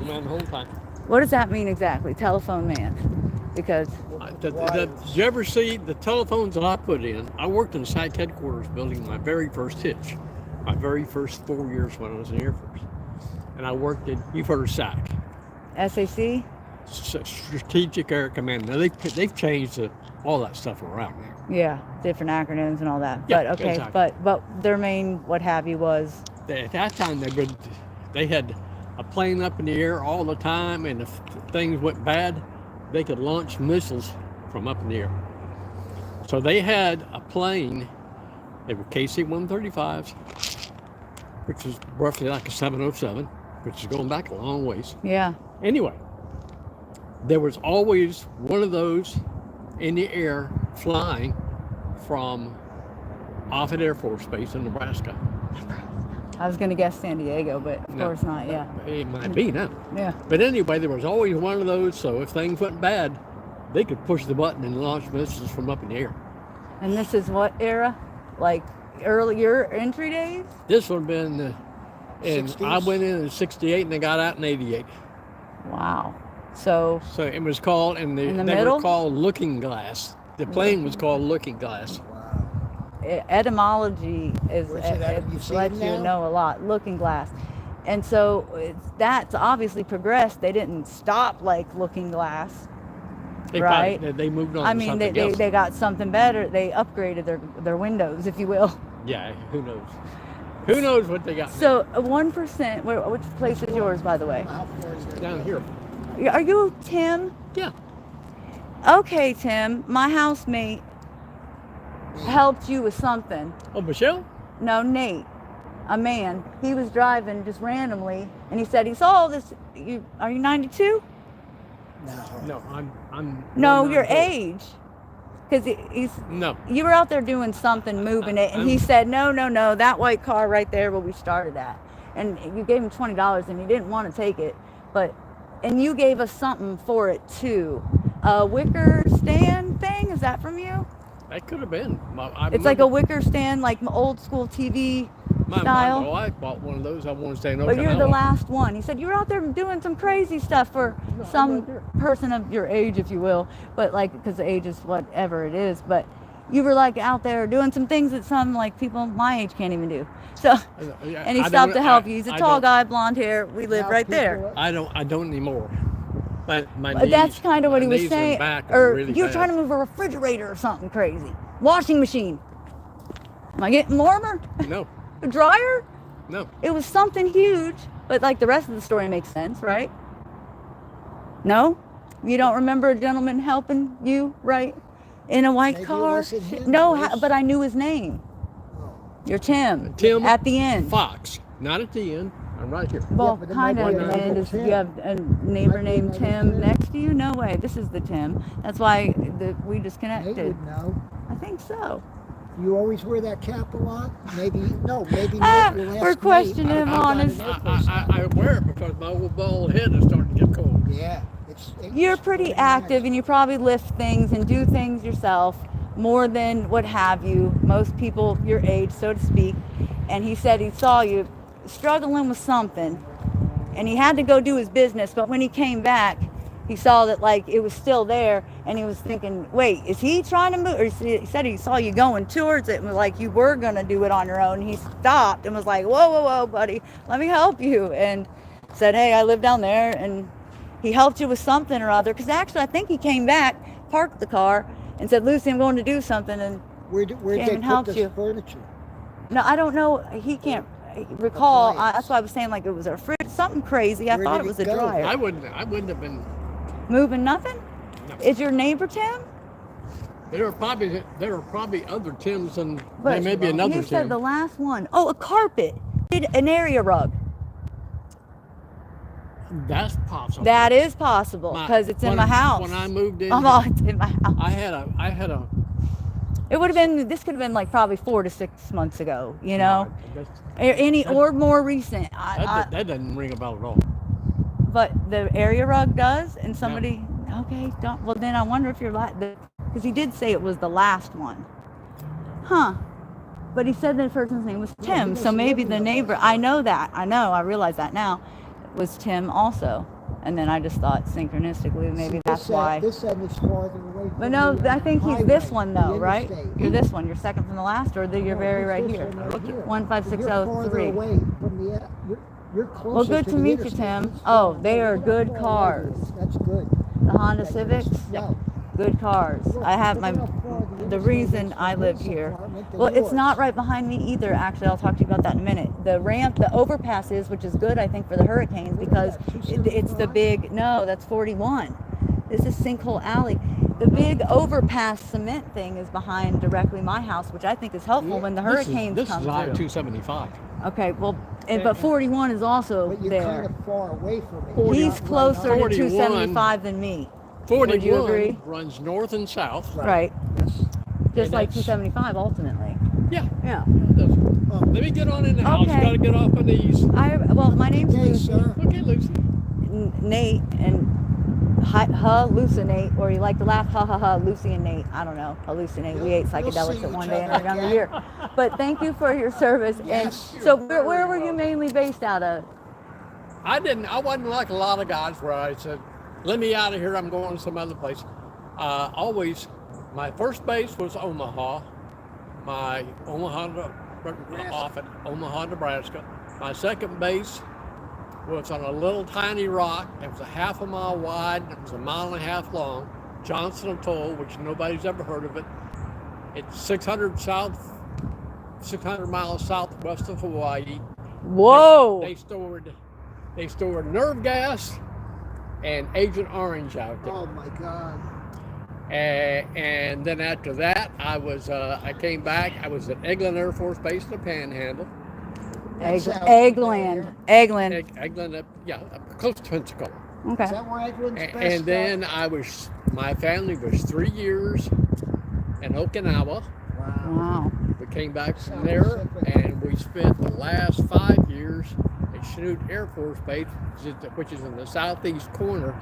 man the whole time. What does that mean exactly? Telephone man? Because Did you ever see the telephones that I put in? I worked in site headquarters building my very first hitch, my very first 4 years when I was in the Air Force. And I worked in, you've heard of SAC, SAC? Strategic Air Command. Now they've changed all that stuff around now. Yeah, different acronyms and all that. Yeah, But okay, exactly. but their main what have you was At that time, they had a plane up in the air all the time, and if things went bad, they could launch missiles from up in the air. So they had a plane, they were KC-135s, which is roughly like a 707, which is going back a long ways. yeah. Anyway, there was always one of those in the air flying from Offutt Air Force Base in Nebraska. I was gonna guess San Diego, but of course not. Yeah. It might be now. Yeah. But anyway, there was always one of those, so if things went bad, they could push the button and launch missiles from up in the air. And this is what era? Like earlier entry days? This would have been, and 60s? I went in 68 and I got out in 88. Wow. So So it was called, and In the they middle? were called Looking Glass. The plane was called Looking Glass. Wow. etymology is Where's it at? You see lets it you now? know a lot. Looking glass. And so that's obviously progressed. They didn't stop like Looking Glass. They Right. probably, they moved on I to mean, something they else. got something better. They upgraded their windows, if you will. Yeah, who knows? Who knows what they got So 1%. Which place is yours, by the way? How far is that? down here. Are you Tim? Yeah. Okay, Tim. My housemate helped you with something. Oh, Michelle? No, Nate, a man. He was driving just randomly, and he said he saw this. Are you 92? No. No, I'm. No, 194. your age. Because he's. No. You were out there doing something, moving it, and he I'm- said, no, that white car right there where we started at. And you gave him $20, and he didn't want to take it, and you gave us something for it too. A wicker stand thing? Is that from you? That could have been. It's like a wicker stand, like old school TV style. My wife bought one of those. I want to stay in But you're the Okinawa. last one. He said you were out there doing some crazy stuff for No, I'm some right there. person of your age, if you will. But like, because the age is whatever it is. But you were like out there doing some things that some like people my age can't even do. So, Yeah, and he I stopped don't- to help I- you. He's a I tall don't- guy, blonde hair. We live Now right people there. are- I don't anymore. My But knees, that's kind of what my he was knees and saying. back are Or really you were bad. trying to move a refrigerator or something crazy. Washing machine. Am I getting warmer? No, A dryer? no. It was something huge, but like the rest of the story makes sense, right? No? You don't remember a gentleman helping you, right? In a white Maybe it car? wasn't him, No, Chris. but I knew his name. Oh. You're Tim. Tim At the end. Fox, not at the end. I'm right here. Well, but it kind might of be at the end. another Is, do you Tim. have a neighbor Might be named another Tim Tim. next to you? No way. This is the Tim. That's why we Nate disconnected. would know. I think so. You always wear that cap a lot? Maybe no. Maybe Ah, not. You'll ask we're Nate. questioning him I've got on his- an Air Force hat. I wear it because my old bald head is starting to get cold. Yeah. You're pretty active and you probably lift things and do things yourself more than what have you, most people your age, so to speak. And he said he saw you struggling with something and he had to go do his business, but when he came back, he saw that like it was still there and he was thinking, wait, is he trying to move? Or he said he saw you going towards it and was like you were going to do it on your own. He stopped and was like, whoa, buddy, let me help you. And said, hey, I live down there. And he helped you with something or other. Because actually, I think he came back, parked the car, and said, Lucy, I'm going to do something. And Where'd came they and put helped this you. furniture? no, I don't know. He can't recall. Appliance. That's why I was saying like it was a fridge, something crazy. I Where thought did it was it a go? dryer. I wouldn't have been. Moving nothing? No. Is your neighbor Tim? There were probably other Tims and But maybe another he said Tim. the last one. Oh, a carpet. Did an area rug. That's possible. That is possible because it's in my house. When I moved in, Oh, it's in my house. I had a. It would have been. This could have been like probably 4 to 6 months ago. You know, That's- or more recent. that doesn't ring a bell at all. But the area rug does, and somebody. Okay, don't. Well, then I wonder if you're like because he did say it was the last one. Huh. But he said the person's name was Tim, so maybe the neighbor. I know that. I know. I realize that now. Was Tim also? And then I just thought synchronistically maybe See, that's why. This end is farther away from But no, the, I think he's this highway, one the though, right? interstate. You're this one. You're second from the last, or you're No, very he's right this here. one right here. 15603. You're farther away from the. You're closer Well, good to the meet you, interstate. Tim. He's Oh, far they away. are Look how good far away cars. he is. That's good. The Honda That Civics, is- Yeah. good cars. Look, I have look my. how far the The interstate reason is I from live his here. apartment to Well, it's yours. not right behind me either. Actually, I'll talk to you about that in a minute. The ramp, the overpass is, which is good, I think, for the hurricanes What is because that, it's the 275? big. No, that's 41. This is Sinkhole Alley. The big overpass cement thing is behind directly my house, which I think is helpful when the hurricanes This come is I through. 275. Okay, well, but 41 is also But you're there. kind of far away from it. 40 He's Not right closer on to it. 275 than me. 41 Would you agree? runs north and south. Right. Yes. Just And like that's- 275 ultimately. Yeah. Yeah. Let me get on in the house. Okay. Got to get off my knees. Well, my name's Hey, Lucy. sir. Okay, Lucy. Nate, and hallucinate, or you like to laugh, ha ha ha, Lucy and Nate. I don't know, hallucinate. We ate You'll psychedelics see at one each day in other our younger again. year. But thank you for your service. Yes, And so, you're where very were you welcome. mainly based out of? I wasn't like a lot of guys where I said, let me out of here, I'm going to some other place. My first base was Omaha. My off at Omaha, Nebraska. My second base was on a little tiny rock. It was a half a mile wide. It was a mile and a half long. Johnson Atoll, which nobody's ever heard of it. It's 600 miles southwest of Hawaii. Whoa! They stored nerve gas and Agent Orange out there. Oh my God. And then after that, I came back. I was at Eglin Air Force Base in the Panhandle. Eggland. Eglin, up close to Pensacola. Okay. Is that where Eglins based And then my family was 3 years in Okinawa. Wow. Wow. We came back from there, and we spent the last 5 years at Chanute Air Force Base, which is in the southeast corner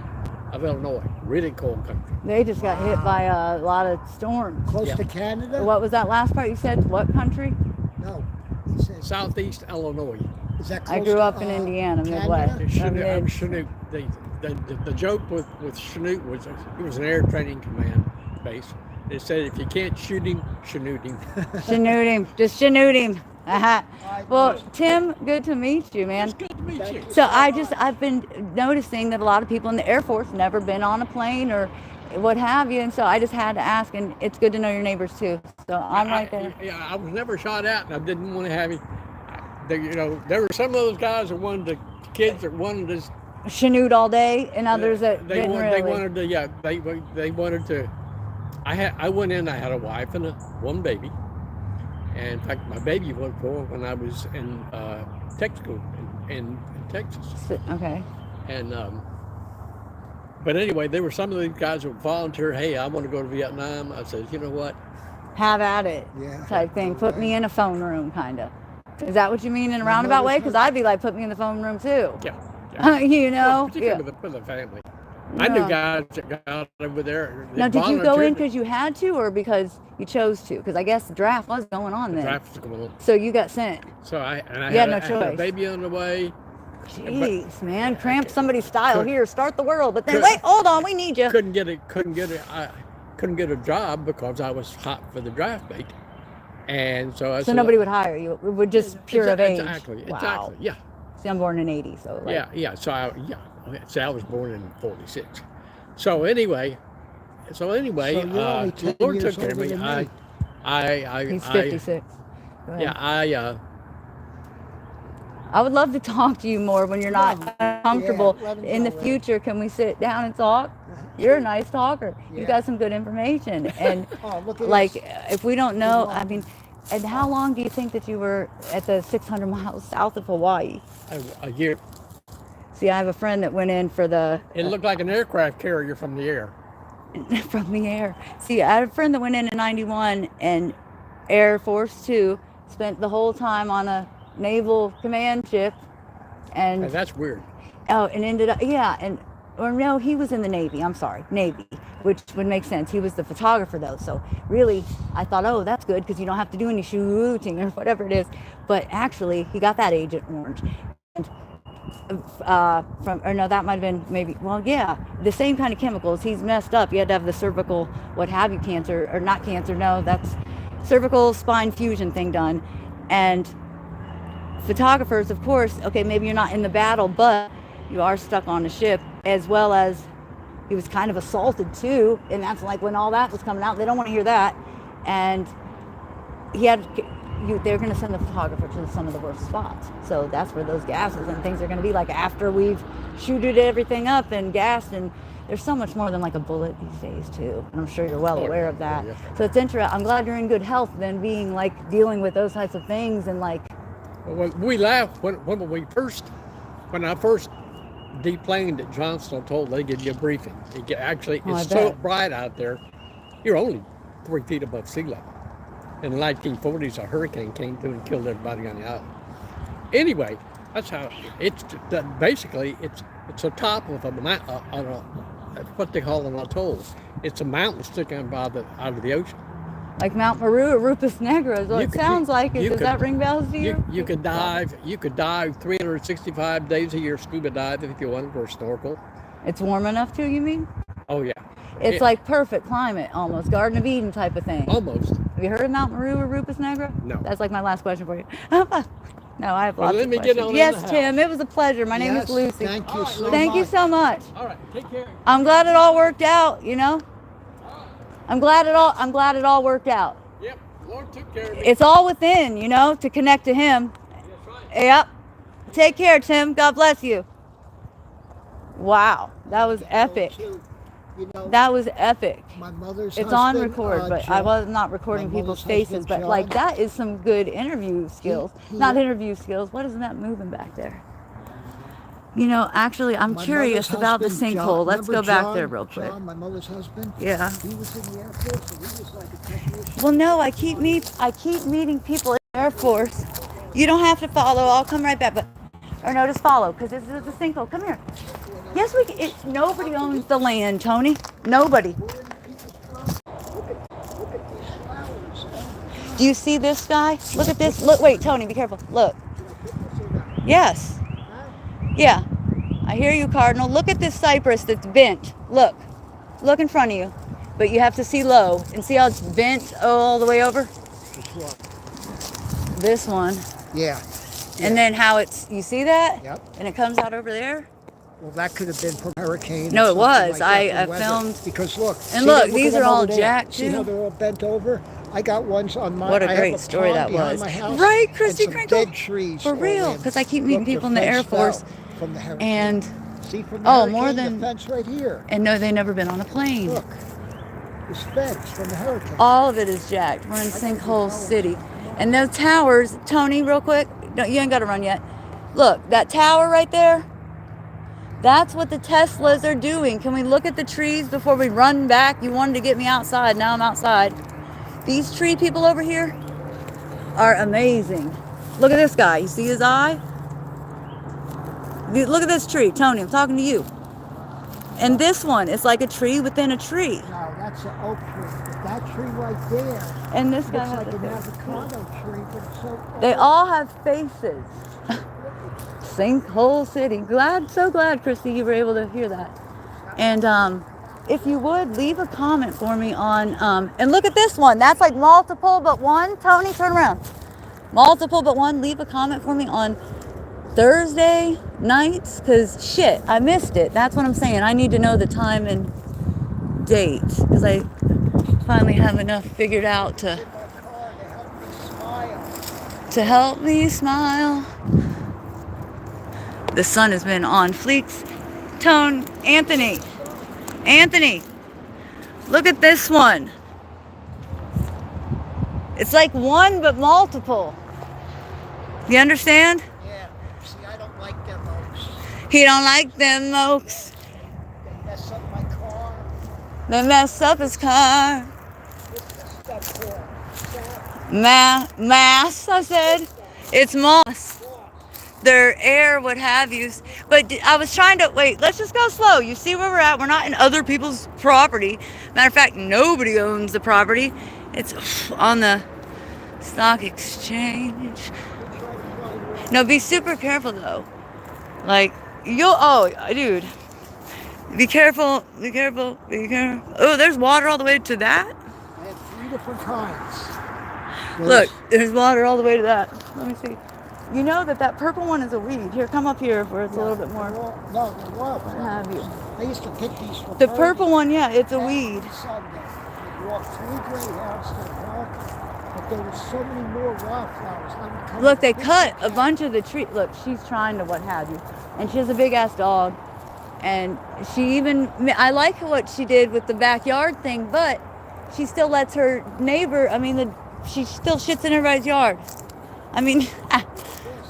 of Illinois. Really cold country. They just got hit by a lot of storms. Close Yeah. to Canada? What was that last part you said? What country? No. He said, Southeast Illinois. is that I close grew to, up in Indiana, Canada? Midwest. Chanute. The joke with Chanute was it was an air training command base. They said if you can't shoot him, Chanute him. Chanute him. Just chanute him. Well, Tim, good to meet you, man. It's good to meet you. So I've been noticing that a lot of people in the Air Force never been on a plane or what have you, and so I just had to ask, and it's good to know your neighbors too. So I'm right there. I was never shot at, and I didn't want to have him. There were some of those guys that wanted the kids that wanted to. Chanute all day, and others that They didn't wanted. really. They wanted to. Yeah, they wanted to. I went in. I had a wife and one baby. And in fact, my baby was born when I was in tech school in Texas. Okay. And but anyway, there were some of these guys who volunteered. Hey, I want to go to Vietnam. I said, you know what? Have at it. Yeah. Type thing. Put me in a phone room, kind of. Is that what you mean in a roundabout way? Because I'd be like, put me in the phone room too. Yeah. You know. Particularly Yeah. with the family. I knew Yeah. guys that got over there. that Now, did you go in volunteered. because you had to, or because you chose to? Because I guess the draft was going on The then. draft was going on. So you got sent. So I You had, had no I had a choice. baby on the way. Jeez, man, cramp somebody's style could- here. Start the world, but then could- wait, hold on, we need you. Couldn't get a job because I was hot for the draft bait. And so I So said, nobody would hire you. It would just pure of age. Exactly. Wow. Exactly. Yeah. See, I'm born in '80, so like, Yeah. So I was born in '46. So anyway, So you're only 10 Lord years took care of older me. than me. he's 56. Go ahead. I would love to talk to you more when you're not comfortable. Yeah, let him In the go, future, can we sit down and talk? You're a nice talker. You Yeah. got some good information. And Oh, look at like, this. if we don't know, Good I mean, and how long do you think that you were at the 600 miles south of Hawaii? a year. See, I have a friend that went in for the It looked like an aircraft carrier from the air. from the air. See, I had a friend that went in 91 and Air Force 2, spent the whole time on a naval command ship, And and that's weird. ended up, or no, he was in the Navy. I'm sorry, Navy, which would make sense. He was the photographer though, so really, I thought, oh, that's good because you don't have to do any shooting or whatever it is. But actually, he got that Agent Orange. And or no, that might have been maybe, well, yeah, the same kind of chemicals. He's messed up. You had to have the cervical, what have you, cancer, or not cancer, no, that's cervical spine fusion thing done. And photographers, of course, okay, maybe you're not in the battle, but you are stuck on a ship, as well as he was kind of assaulted too. And that's like when all that was coming out, they don't want to hear that. And he had, they're going to send the photographer to some of the worst spots. So that's where those gases and things are going to be like after we've shooted everything up and gassed. And there's so much more than like a bullet these days too. And I'm sure you're well aware of that. So it's interesting. I'm glad you're in good health than being like dealing with those types of things and like. Well, we laughed when I first deplaned at Johnston. I told they give you a briefing. Actually, it's so bright out there, you're only 3 feet above sea level. In the 1940s, a hurricane came through and killed everybody on the island. Anyway, that's how it's basically it's the top of what they call an atoll. It's a mountain sticking out of the ocean. Like Mount Meru or Rupus Negra is what it sounds like. Does that ring bells to you? You could dive 365 days a year, scuba dive if you wanted, or snorkel. It's warm enough too, you mean? Oh yeah. It's like perfect climate, almost Garden of Eden type of thing. Almost. Have you heard of Mount Meru or Rupus Negra? No. That's like my last question for you. No, I have lots of questions. Get on yes, Tim, it was a pleasure. My name is Lucy. Thank you so much. Thank you so much. All right, take care. I'm glad it all worked out, you know? I'm glad it all worked out. Yep, Lord took care of me. It's all within, you know, to connect to him. That's right. Yep. Take care, Tim. God bless you. Wow, that was epic. You know, that was epic. My mother's It's husband, on record, but I was not recording people's faces. But John, like that is some good interview skills. Not interview skills. What is that moving back there? You know, actually, I'm curious about the sinkhole. Let's go back there real quick. John, my mother's husband. Yeah. He was in the Air Force, and he was like a technician. Well, no, I keep meeting people in the Air Force. You don't have to follow. I'll come right back. Or no, just follow, because this is the sinkhole. Come here. Yes, nobody owns the land, Tony. Nobody. Do you see this guy? Look at this. Look, wait, Tony, be careful. Look. Yes. Yeah. I hear you, Cardinal. Look at this cypress that's bent. Look. Look in front of you. But you have to see low. And see how it's bent all the way over? This one. Yeah. And then how you see that? Yep. And it comes out over there? Well, that could have been from hurricane. No, it was. Like I filmed. Because look. And look, these are all jacked too. See how they're all bent over? I got ones on my. What a great story that was. Right, Christy Crinkle. Dead trees. For real, because I keep meeting people in the Air Force. From the hurricane. And see, from the hurricane, more than the fence right here. And no, they've never been on a plane. Look, this fence from the hurricane. All of it is jacked. We're in Sinkhole City, and those towers. Tony, real quick. No, you ain't got to run yet. Look, that tower right there. That's what the Teslas are doing. Can we look at the trees before we run back? You wanted to get me outside. Now I'm outside. These tree people over here are amazing. Look at this guy. You see his eye? Look at this tree. Tony, I'm talking to you. And this one, it's like a tree within a tree. No, that's an oak tree. But that tree right there. And this guy looks has like an a face. avocado tree, but it's so old. They all have faces. Sinkhole City. So glad, Christy, you were able to hear that. And if you would, leave a comment for me on, and look at this one. That's like multiple but one. Tony, turn around. Multiple but one. Leave a comment for me on Thursday nights, because shit, I missed it. That's what I'm saying. I need to know the time and date, because I finally have enough figured out to help me smile. The sun has been on fleeks. Anthony, look at this one. It's like one but multiple. You understand? Yeah. See, I don't like them oaks. He don't like them oaks. They mess up my car. They mess up his car. What's that for? Mass, I said. It's moss. Their air, what have you. But I was trying to, wait, let's just go slow. You see where we're at? We're not in other people's property. Matter of fact, nobody owns the property. It's on the stock exchange. No, be super careful though. Like, oh, dude. Be careful, be careful, be careful. Oh, there's water all the way to that? I had 3 different kinds. Look, there's water all the way to that. Let me see. You know that purple one is a weed. Here, come up here where it's a little bit more. No, they're What have you? I used to pick these for The purple one, yeah, it's a every weed. Sunday. I'd walk 3 greyhounds to the park, but there were so many more wildflowers. I would come Look, to they pick cut them. a bunch of the tree. Look, she's trying to what have you. And she has a big ass dog. And she even, I like what she did with the backyard thing, but she still lets her neighbor, she still shits in everybody's yard. I mean,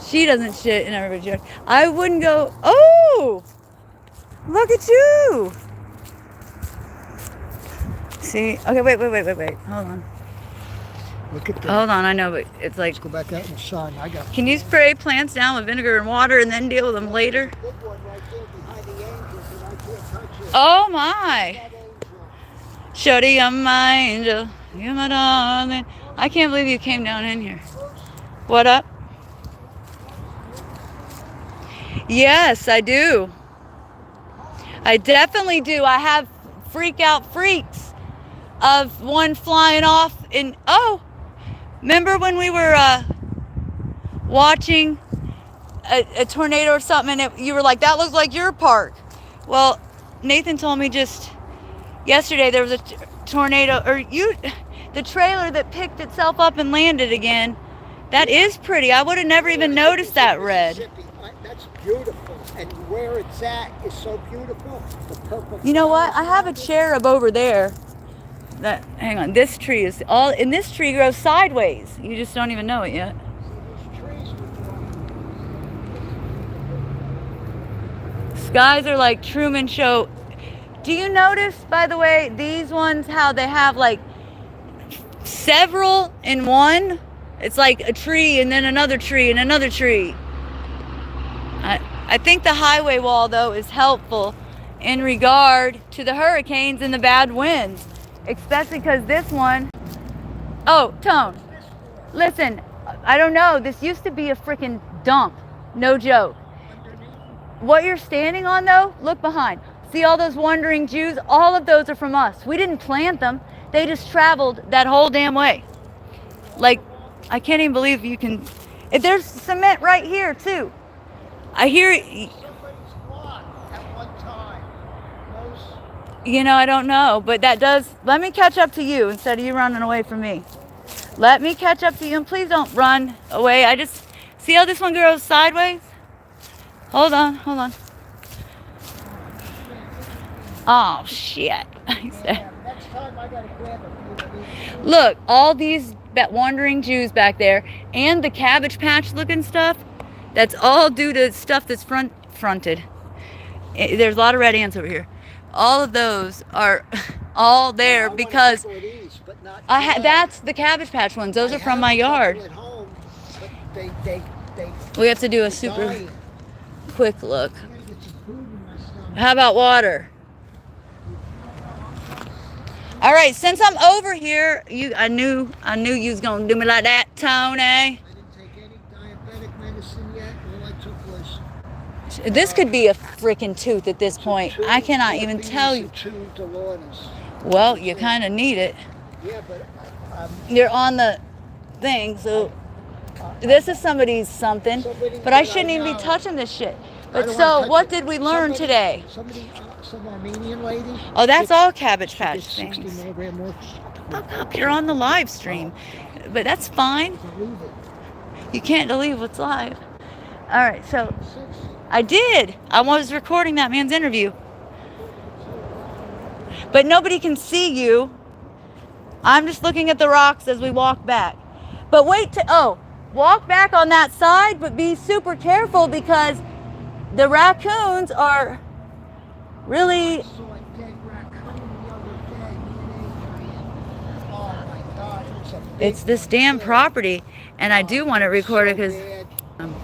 she doesn't shit in everybody's yard. I wouldn't go, oh, look at you. See, okay, wait. Hold on. Look at that. Hold on, I know, but it's like, Let's go back out in the sun. I got can you spray plants down with vinegar and water and then deal with them later? a big one right there behind the angels, and I can't touch it. Oh my. That angel. Shorty, you're my angel. You're my darling. I can't believe you came down in here. What up? Yes, I do. I definitely do. I have freak out freaks of one flying off in, oh, remember when we were watching a tornado or something and you were like, that looks like your park. Well, Nathan told me just yesterday there was a tornado, or the trailer that picked itself up and landed again. That is pretty. I would have never even noticed that red. That's beautiful, and where it's at is so beautiful. The purple. You know what? I have a cherub over there. Hang on. This tree is all, and this tree grows sideways. You just don't even know it yet. Skies are like Truman Show. Do you notice, by the way, these ones, how they have like several in one? It's like a tree and then another tree and another tree. I think the highway wall, though, is helpful in regard to the hurricanes and the bad winds. Especially because this one... Oh, Tone, listen, I don't know. This used to be a freaking dump. No joke. What you're standing on, though, look behind. See all those wandering Jews? All of those are from us. We didn't plant them. They just traveled that whole damn way. Like, I can't even believe you can... There's cement right here, too. I hear it. Somebody's blocked at one time. You know, I don't know, but that does... Let me catch up to you instead of you running away from me. Let me catch up to you, and please don't run away. I just... See how this one goes sideways? Hold on. Oh, shit. Next time I gotta grab a few of these. Look, all these wandering Jews back there, and the Cabbage Patch looking stuff, that's all due to stuff that's fronted. There's a lot of red ants over here. All of those are all there because These, but not that's the Cabbage Patch ones. Those are from my yard. At home, but they We have to do a super dying. quick look. I gotta get some food in my stomach. How about water? All right, since I'm over here, I knew you was gonna do me like that, Tony. I didn't take any diabetic medicine yet. All I took was This could be a freaking tooth at this point. I cannot even tell you. two Delornas. Well, you kind of need it. Yeah, but You're on the thing, so this is somebody's something. But I shouldn't even be touching this shit. But so, what did we learn today? Some Armenian lady. Oh, that's all Cabbage Patch 60 things. milligram more. Fuck up, you're on the live stream. But that's fine. Believe it. You can't delete what's live. All right, so I did. I was recording that man's interview. But nobody can see you. I'm just looking at the rocks as we walk back. But walk back on that side, but be super careful because the raccoons are really... I saw a dead raccoon the other day. Oh my God, It's this damn property, and I do want to record it because... And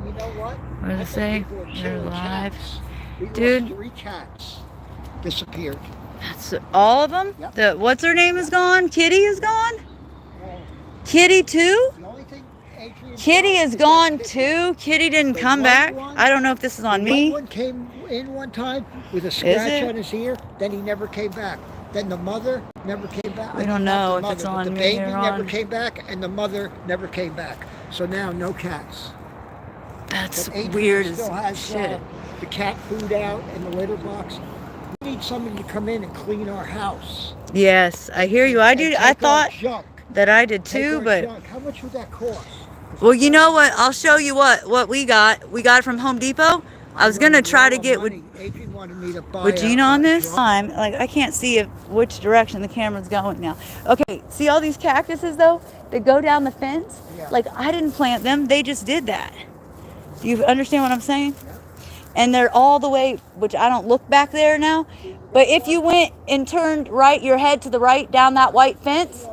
you know what? What did it say? They're live. We lost Dude. 3 cats. Disappeared. That's all of them? Yep. What's her name is gone? Kitty is gone? Well, Kitty too? the only thing, Adrian, Kitty is that gone picture. too. Kitty didn't The come white back. one- I don't know if this is on The white me. one came in one time with a scratch it? on his ear. Then he never came back. Then the mother never came back. We I don't mean, not know the if mother, it's but on the me baby or never on- came back, and the mother never came back. So now no cats. That's But Adrian weird as still has shit. the cat food out in the litter box. We need somebody to come in and clean our house. Yes, I hear you. I And do. take I our thought junk. that I did Take too, our but junk. How much would that cost? well, you know what? I'll show you what we got. We got it from Home Depot. I was gonna try to get with Adrian wanted me to buy Gina on this drum. time. Like I can't see which direction the camera's going now. Okay, see all these cactuses though that go down the fence? Yeah. Like I didn't plant them. They just did that. Do you understand what I'm saying? And they're all the way, which I don't look back there now. But if you went and turned right, your head to the right down that white fence,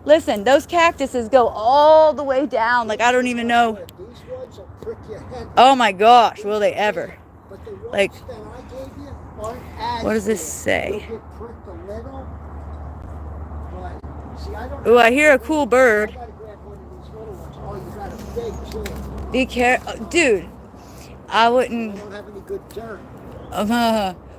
listen, those cactuses go all the way down. Like I don't even know. These ones will prick your head. Oh my gosh, will they ever? But the ones Like, that I gave you aren't as what does this big. say? You'll get pricked a little. But see, I don't. Ooh, I hear a cool bird. I gotta grab one of these little ones. Oh, you got a big too. Be careful, dude. I I wouldn't. don't have any good dirt.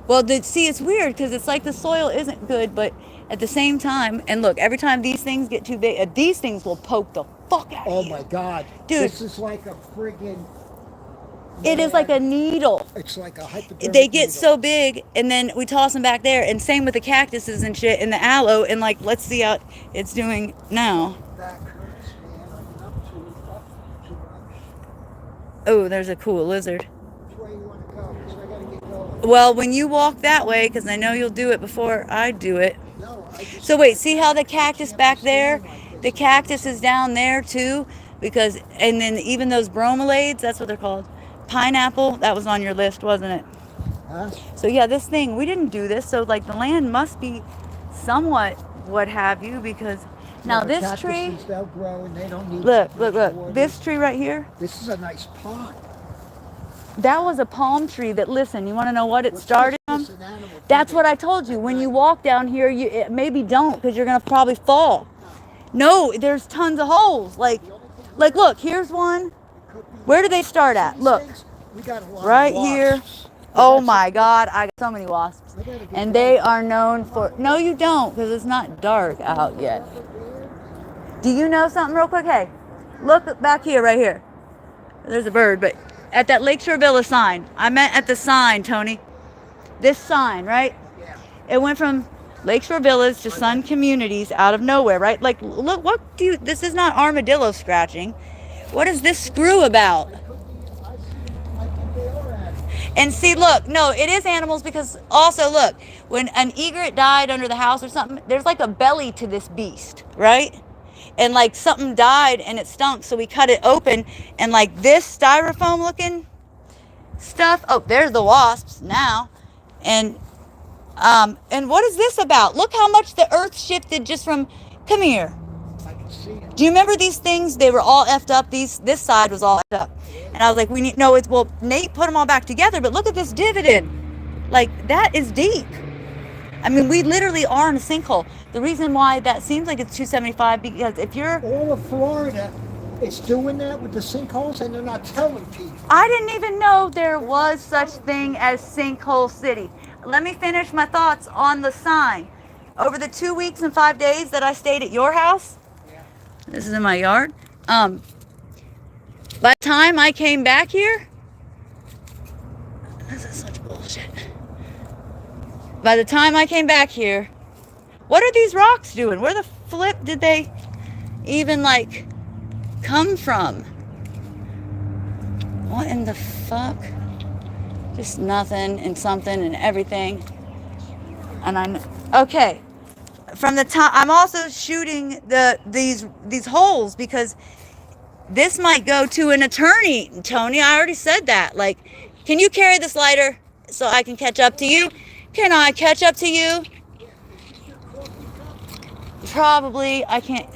Well, see, it's weird because it's like the soil isn't good, but at the same time, and look, every time these things get too big, these things will poke the fuck out Oh of you. my God, Dude. This is like a friggin'. It is like a needle. It's like a hypodermic They get needle. so big, and then we toss them back there. And same with the cactuses and shit, and the aloe. And like, let's see how it's doing now. That hurts, man. I'm up too much. Oh, there's a cool lizard. Which way you want to go? Because I gotta get going. Well, when you walk that way, because I know you'll do it before I do it. No, I just. So wait, see how the cactus back there? The cactus is down there too, because and then even those bromeliads, that's what they're called. Pineapple, that was on your list, wasn't it? Huh? So yeah, this thing, we didn't do this, so like the land must be somewhat what have you, because now Yeah, this cactuses, tree, they'll grow and they don't need look, much look, water. this tree right here, This is a nice pond. that was a palm tree that, listen, you want to know what it started from? This is an animal That's feeder. what I told you. When you walk down here, maybe don't, because you're gonna probably fall. No, there's tons of holes. Like look, here's one. Where do they start at? These Look, things, we got a lot right of here. wasps. Oh my God, I got so many wasps, I gotta get and going. they are known for. No, you don't, because it's not dark out yet. Do you know something real quick? Hey, look back here, right here. There's a bird, but at that Lakeshore Villa sign. I meant at the sign, Tony. This sign, right? Yeah. It went from Lakeshore Villas to Sun Communities out of nowhere, right? Like, look, what do you, this is not armadillo scratching. What is this screw about? I think they are animals. And see, look, no, it is animals, because also, look, when an egret died under the house or something, there's like a belly to this beast, right? And like something died and it stunk, so we cut it open, and like this styrofoam looking stuff, oh, there's the wasps now. And what is this about? Look how much the earth shifted just from, come here. I can see it. Do you remember these things? They were all effed up. This side was all effed up. And I was like, well, Nate put them all back together, but look at this dividend. Like, that is deep. I mean, we literally are in a sinkhole. The reason why that seems like it's 275, because if you're, All of Florida is doing that with the sinkholes, and they're not telling people. I didn't even know there was such thing as Sinkhole City. Let me finish my thoughts on the sign. Over the 2 weeks and 5 days that I stayed at your house, this is in my yard. By the time I came back here, this is such bullshit. By the time I came back here, what are these rocks doing? Where the flip did they even like come from? What in the fuck? Just nothing and something and everything. And okay. From the time, I'm also shooting these holes because this might go to an attorney, Tony. I already said that. Like, can you carry this lighter so I can catch up to you? Can I catch up to you? Probably. I can't.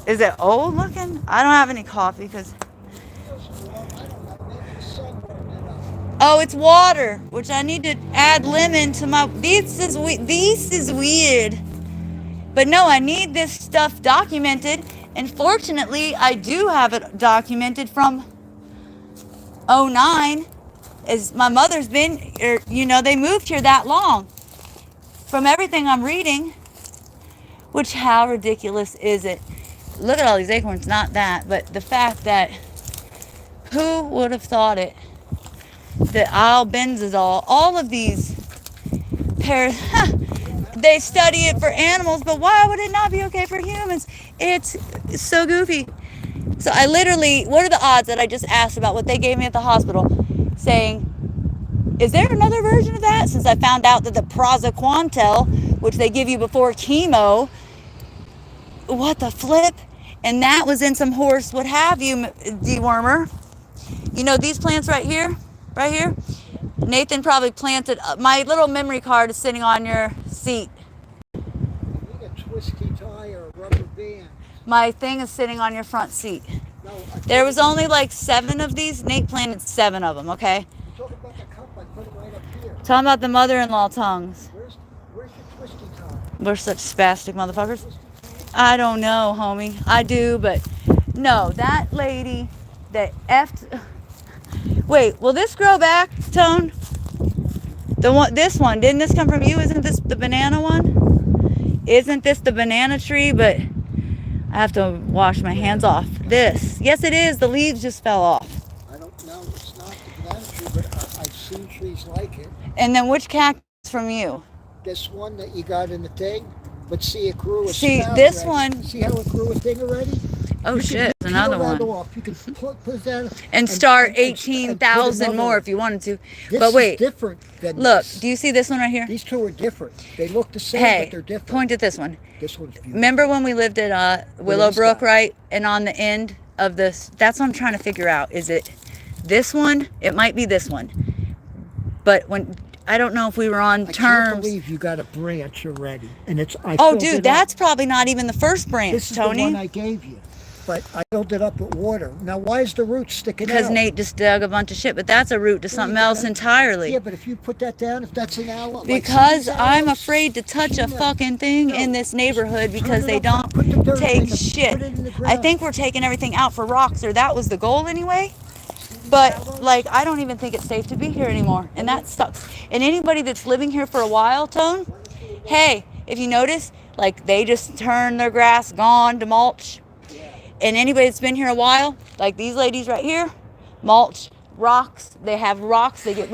Is it old looking? I don't have any coffee because. Oh, it's water, which I need to add lemon to my. This is weird. But no, I need this stuff documented And fortunately, I do have it documented from '09. As my mother's been, they moved here that long. From everything I'm reading, which how ridiculous is it? Look at all these acorns, not that, but the fact that who would have thought it? That albendazole, all of these pairs, they study it for animals, but why would it not be okay for humans? It's so goofy. So I literally, what are the odds that I just asked about what they gave me at the hospital, saying, is there another version of that? Since I found out that the praziquantel, which they give you before chemo, what the flip? And that was in some horse, what have you, dewormer. You know these plants right here? Nathan probably planted, my little memory card is sitting on your seat. You need a twisty tie or a rubber band. My thing is sitting on your front seat. No, There was only like 7 of these. Nate planted 7 of them, okay? I'm talking about the cup. I put it right up here. Talking about the mother-in-law tongues. Where's your twisty tie? We're such spastic motherfuckers. I don't know, homie. I do, but no, that lady that effed. Wait, will this grow back, Tone? This one, didn't this come from you? Isn't this the banana one? Isn't this the banana tree? But I have to wash my hands off. This, yes, it is. The leaves just fell off. I don't know. It's not the banana tree, but I've seen trees like it. And then which cactus from you? This one that you got in the thing, but see, it grew a See, sprout this already. one. See how it grew a thing already? Oh shit, Peel another that one. off. You can put that And start and put 18,000 another more one. if you wanted to. This But wait, is different than look, this. do you see this one right here? These two are different. They look the same, Hey, but they're different. point at this one. This one's beautiful. Remember when we lived at Willowbrook, guy? right? And on the end of this, that's what I'm trying to figure out. Is it this one? It might be this one. But when I don't know if we were on I can't terms. believe you got a branch already, and it's. I Oh, filled it dude, up. that's probably not even the first branch, This is Tony. the one I gave you, but I filled it up with water. Now, why is the root sticking Because out? Nate just dug a bunch of shit, but that's a root to something else entirely. Yeah, but if you put that down, if that's an aloe. Because like I'm aloes, afraid to touch a no, fucking thing no. in this neighborhood because Turn they it up, don't put the dirt take in the- shit. put it in the I ground. think we're taking everything out for rocks, or that was the goal anyway. But like, I don't even think it's safe to be here anymore, and that sucks. And anybody that's living here for a while, Tone, hey, if you notice, like they just turn their grass gone to mulch. And anybody that's been here a while, like these ladies right here, mulch rocks. They have rocks. They get